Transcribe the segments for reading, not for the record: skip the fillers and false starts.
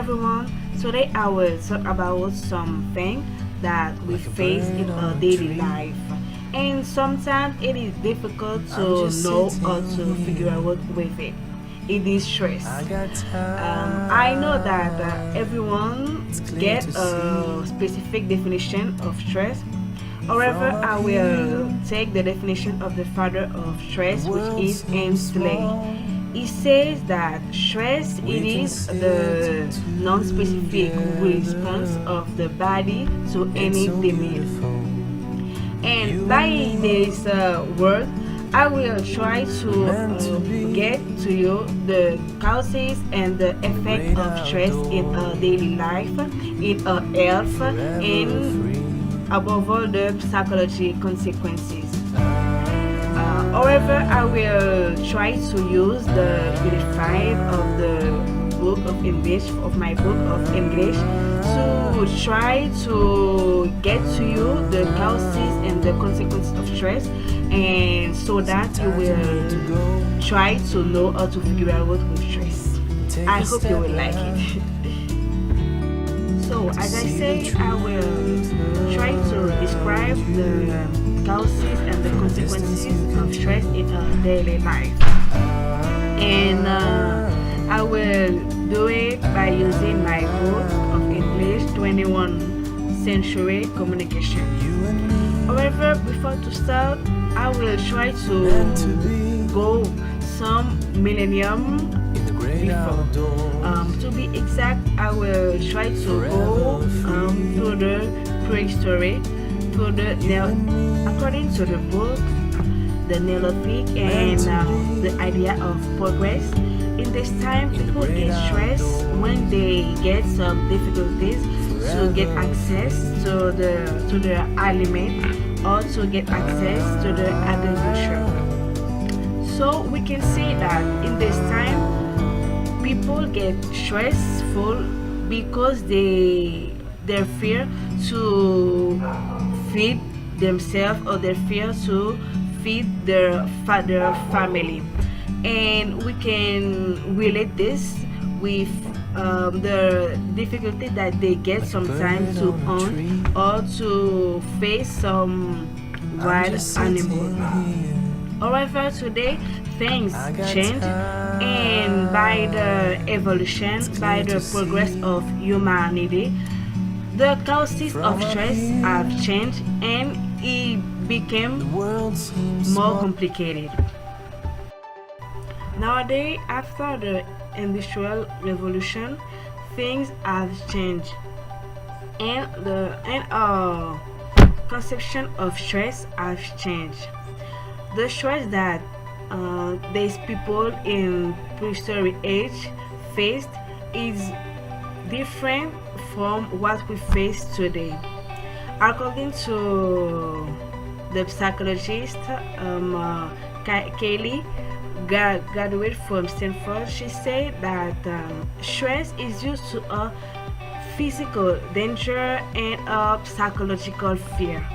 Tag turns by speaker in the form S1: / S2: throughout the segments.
S1: everyone. Today I will talk about something that we face in our daily life. And sometimes it is difficult to know or to figure out with it. It is stress. I know that everyone get a specific definition of stress. However, I will take the definition of the father of stress, which is Ainsley. He says that stress it is the non-specific response of the body to any demand. And by this word, I will try to get to you the causes and the effect of stress in our daily life, in our health, and above all the psychology consequences. However, I will try to use the unit 5 of the book of English, of my book of English, to try to get to you the causes and the consequences of stress, and so that you will try to know how to figure out what with stress. I hope you will like it. So, as I say, I will try to describe the causes and the consequences of stress in our daily life. And I will do it by using my book of English 21st Century Communication. However, before to start, I will try to go some millennium before. To be exact, I will try to go through the prehistory, through according to the book, the Neolithic and the idea of progress. In this time, people get stressed when they get some difficulties to get access to the aliment or to get access to the agriculture. So we can see that in this time, people get stressful because they fear to feed themselves or they fear to feed their father family, and we can relate this with the difficulty that they get sometimes to own or to face some wild animal. However, today things change, and by the evolution, by the progress of humanity, the causes of stress have changed and it became more complicated. Nowadays, after the Industrial Revolution, things have changed, and our conception of stress has changed. The stress that these people in prehistoric age faced is different from what we face today. According to the psychologist Kaylee, graduate from Stanford, she said that stress is used to a physical danger and a psychological fear.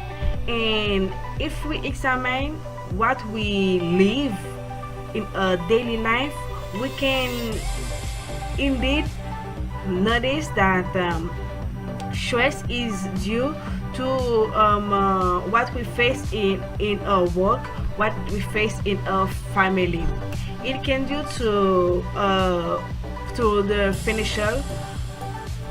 S1: And if we examine what we live in a daily life, we can indeed notice that stress is due to what we face in our work, what we face in our family. It can due to the financial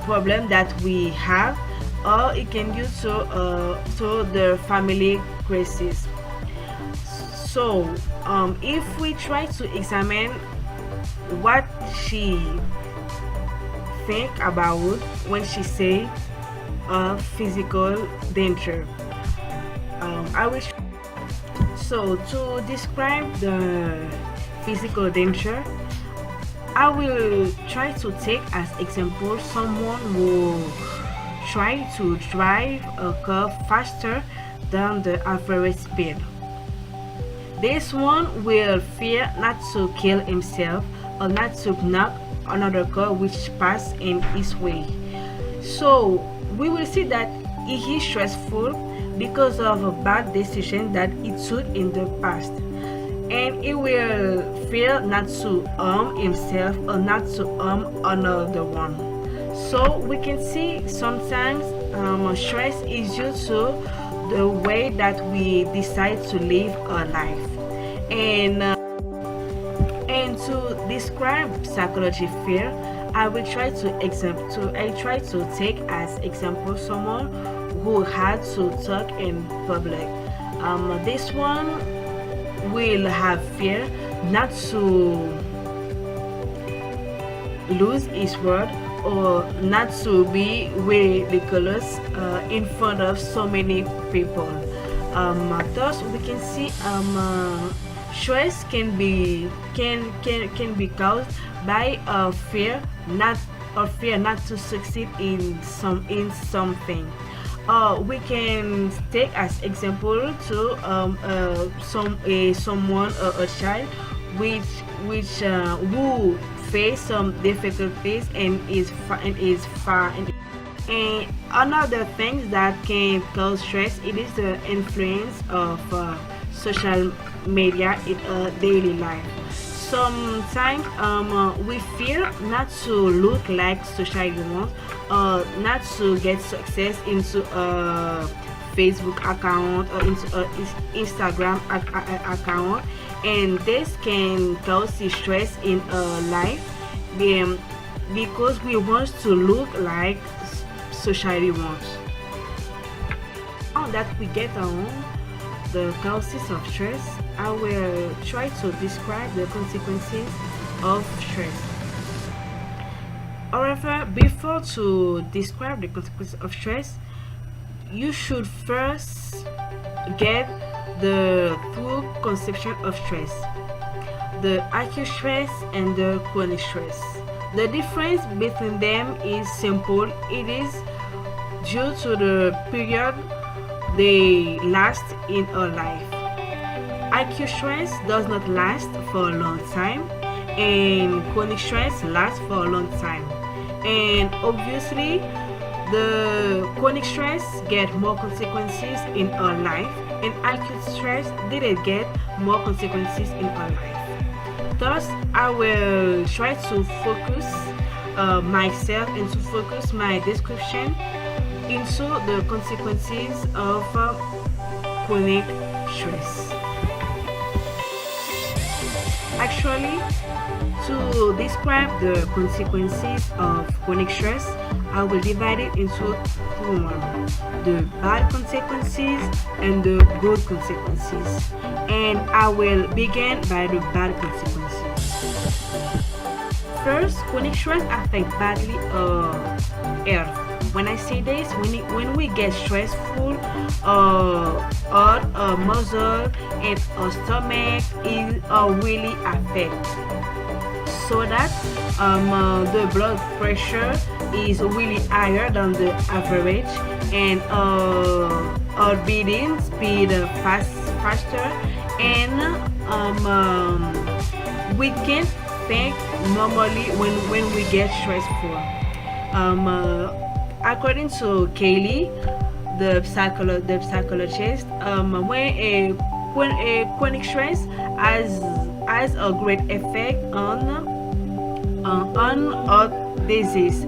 S1: problem that we have, or it can due to the family crisis. So, if we try to examine what she think about when she say physical danger, I wish. So to describe the physical danger, I will try to take as example someone who try to drive a car faster than the average speed. This one will fear not to kill himself or not to knock another car which pass in his way. So we will see that he is stressful because of a bad decision that he took in the past, and he will fear not to harm himself or not to harm another one. So we can see sometimes stress is due to the way that we decide to live our life. And to describe psychology fear, I will try to take as example someone who had to talk in public. This one will have fear not to lose his word or not to be ridiculous in front of so many people. Thus, we can see stress can be caused by fear not to succeed in something. We can take as example to someone a child who face some difficulties and another thing that can cause stress, it is the influence of social media in daily life. Sometimes we fear not to look like society wants, not to get success into a Facebook account or into a Instagram account, and this can cause stress in our life because we want to look like society wants. Now that we get on the causes of stress, I will try to describe the consequences of stress. However, before to describe the consequences of stress, you should first get the full conception of stress, the acute stress and the chronic stress. The difference between them is simple. It is due to the period they last in our life. Acute stress does not last for a long time, and chronic stress lasts for a long time. And obviously, the chronic stress get more consequences in our life, and acute stress didn't get more consequences in our life. Thus, I will try to focus myself and to focus my description into the consequences of chronic stress. Actually, to describe the consequences of chronic stress, I will divide it into two ones: the bad consequences and the good consequences. And I will begin by the bad consequences. First, chronic stress affects badly our health. When I say this, when we get stressful, our muscle and our stomach is really affected. So that the blood pressure is really higher than the average, and our beating speed faster, and we can't think normally when we get stressful. According to Kaylee, the psychologist, when a chronic stress has a great effect on our disease.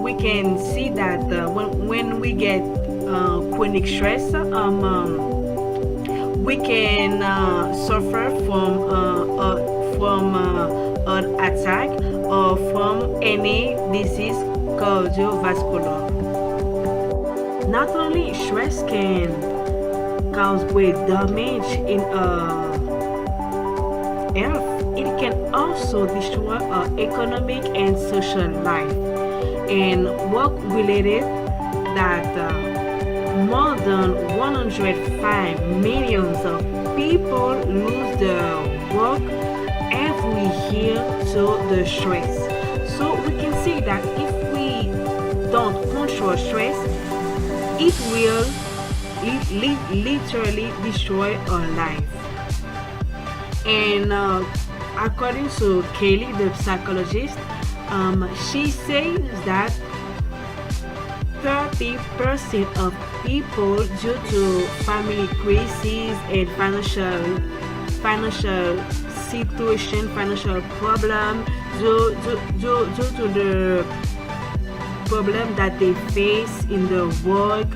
S1: We can see that when we get chronic stress, we can suffer from an attack or from any disease cardiovascular. Not only stress can cause great damage in health, it can also destroy our economic and social life. And work related that more than 105 millions of people lose their work every year to the stress. So we can see that if we don't control stress, it will literally destroy our life. And according to Kelly, the psychologist, she says that 30% of people, due to family crises and financial situation, financial problem, due to the problem that they face in the work.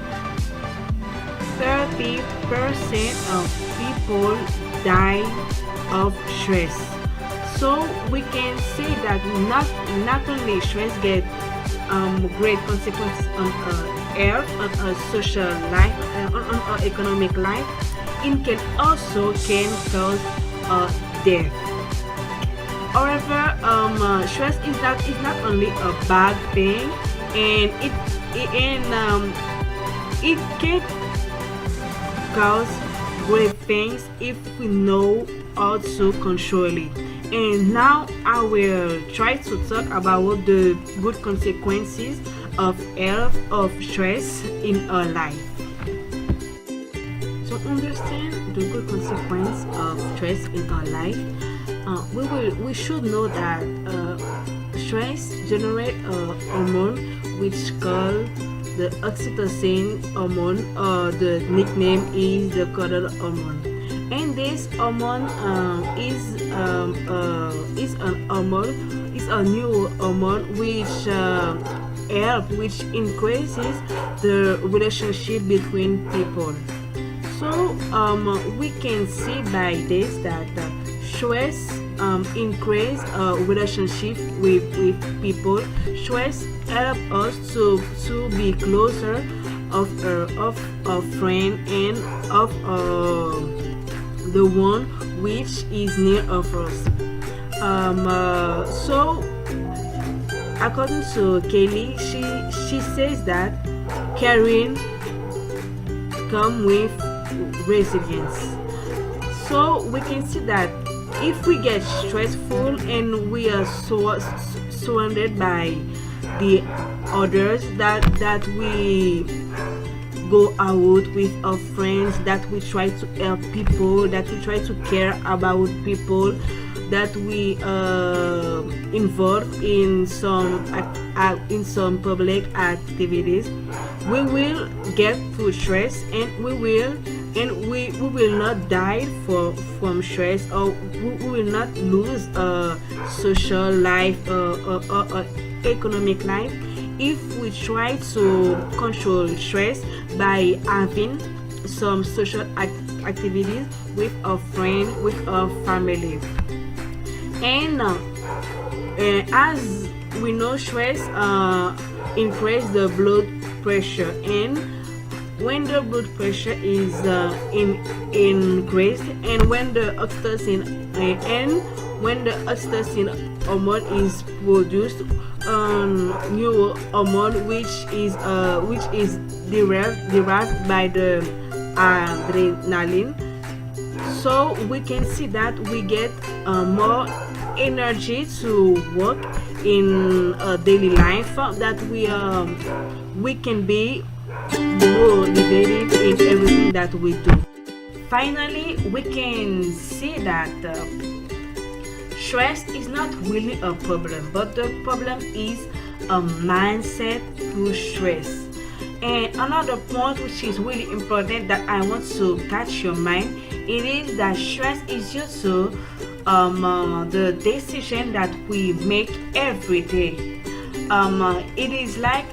S1: 30% of people die of stress. So we can say that not only stress get great consequences on health, on our social life, on our economic life, it can also cause death. However, stress is not only a bad thing, and it can cause great things if we know how to control it. And now I will try to talk about the good consequences of health of stress in our life. To understand the good consequence of stress in our life, we should know that stress generates a hormone which called the oxytocin hormone, or the nickname is the cuddle hormone. And this hormone is a new hormone which increases the relationship between people. So we can see by this that stress increase relationship with people. Stress help us to be closer of a friend and of the one which is near of us. So according to Kelly, she says that caring come with resilience. So we can see that if we get stressful and we are surrounded by the others, that we go out with our friends, that we try to help people, that we try to care about people, that we involve in some public activities, we will get through stress, and we will not die from stress, or we will not lose a social life or economic life if we try to control stress by having some social activities with our friends, with our family. And as we know, stress increases the blood pressure, and when the blood pressure is increased, and when the oxytocin hormone is produced, new hormone which is derived by the adrenaline. So we can see that we get more energy to work in daily life, that we can be motivated in everything that we do. Finally, we can see that stress is not really a problem, but the problem is a mindset through stress. And another point which is really important that I want to catch your mind, it is that stress is due to the decision that we make every day. It is like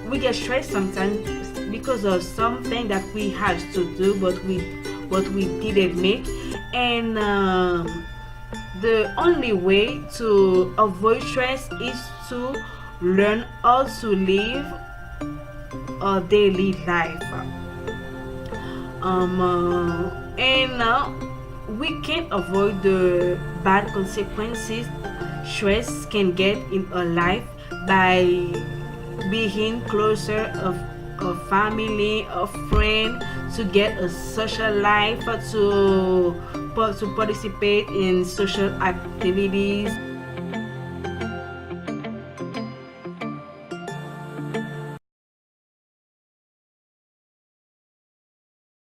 S1: we get stressed sometimes because of something that we had to do, but we didn't make. And the only way to avoid stress is to learn how to live a daily life. We can't avoid the bad consequences stress can get in our life by being closer of a family, a friend, to get a social life, to participate in social activities.